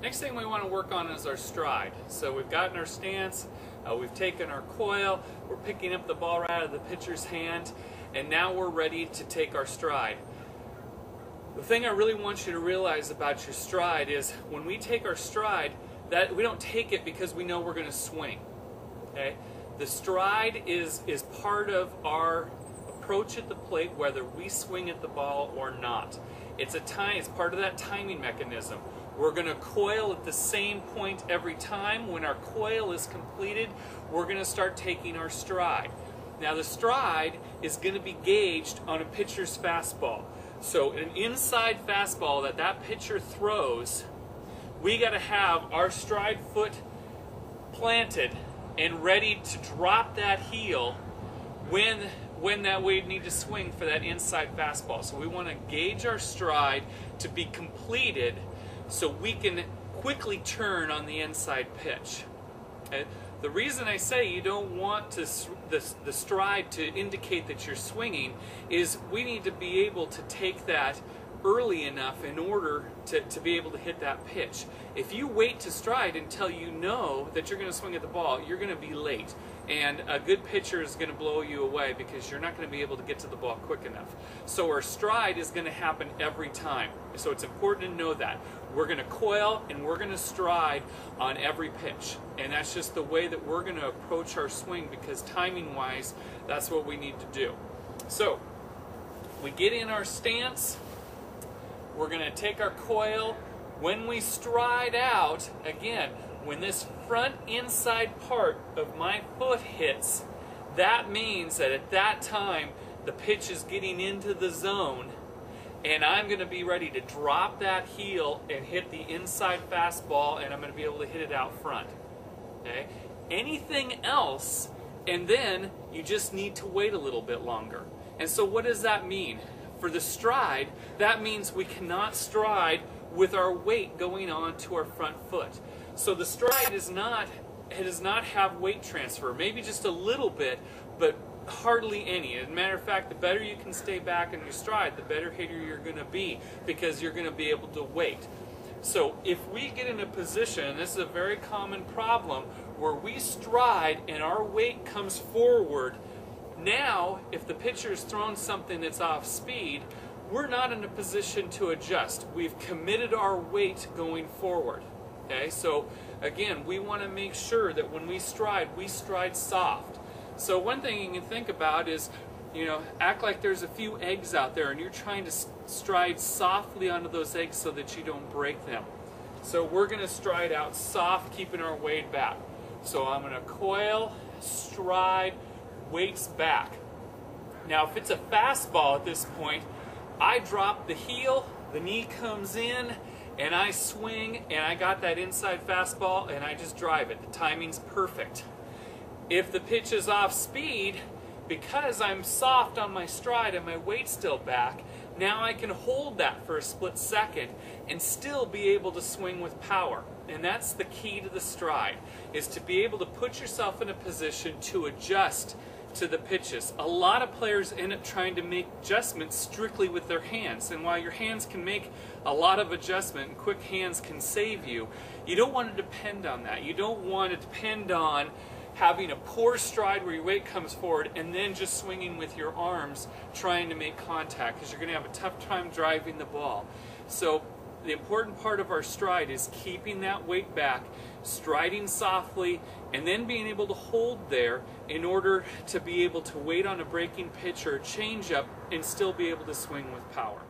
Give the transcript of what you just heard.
Next thing we want to work on is our stride. So we've gotten our stance, we've taken our coil, we're picking up the ball right out of the pitcher's hand, and now we're ready to take our stride. The thing I really want you to realize about your stride is when we take our stride, that we don't take it because we know we're going to swing. Okay? The stride is part of our approach at the plate, whether we swing at the ball or not. It's part of that timing mechanism. We're going to coil at the same point every time. When our coil is completed, we're going to start taking our stride. Now the stride is going to be gauged on a pitcher's fastball. So an inside fastball that pitcher throws, we got to have our stride foot planted and ready to drop that heel when that we need to swing for that inside fastball. So we want to gauge our stride to be completed so we can quickly turn on the inside pitch. Okay? The reason I say you don't want the stride to indicate that you're swinging is we need to be able to take that early enough in order to be able to hit that pitch. If you wait to stride until you know that you're going to swing at the ball, you're going to be late. And a good pitcher is going to blow you away because you're not going to be able to get to the ball quick enough. So our stride is going to happen every time. So it's important to know that. We're going to coil and we're going to stride on every pitch. And that's just the way that we're going to approach our swing because timing-wise, that's what we need to do. So we get in our stance. We're going to take our coil. When we stride out, again, when this front inside part of my foot hits, that means that at that time the pitch is getting into the zone and I'm going to be ready to drop that heel and hit the inside fastball, and I'm going to be able to hit it out front. Okay? Anything else, and then you just need to wait a little bit longer. And so what does that mean? For the stride, that means we cannot stride with our weight going on to our front foot. So the stride does not have weight transfer, maybe just a little bit, but hardly any. As a matter of fact, the better you can stay back in your stride, the better hitter you're going to be because you're going to be able to wait. So if we get in a position, and this is a very common problem, where we stride and our weight comes forward, now if the pitcher's thrown something that's off speed, we're not in a position to adjust. We've committed our weight going forward. Okay, so again, we want to make sure that when we stride soft. So one thing you can think about is, act like there's a few eggs out there and you're trying to stride softly onto those eggs so that you don't break them. So we're going to stride out soft, keeping our weight back. So I'm going to coil, stride, weights back. Now if it's a fastball at this point, I drop the heel, the knee comes in, and I swing, and I got that inside fastball, and I just drive it. The timing's perfect. If the pitch is off speed, because I'm soft on my stride and my weight's still back, now I can hold that for a split second and still be able to swing with power. And that's the key to the stride, is to be able to put yourself in a position to adjust to the pitches. A lot of players end up trying to make adjustments strictly with their hands, and while your hands can make a lot of adjustment and quick hands can save you, you don't want to depend on that. You don't want to depend on having a poor stride where your weight comes forward and then just swinging with your arms trying to make contact, because you're going to have a tough time driving the ball. So the important part of our stride is keeping that weight back, striding softly, and then being able to hold there in order to be able to wait on a breaking pitch or a changeup and still be able to swing with power.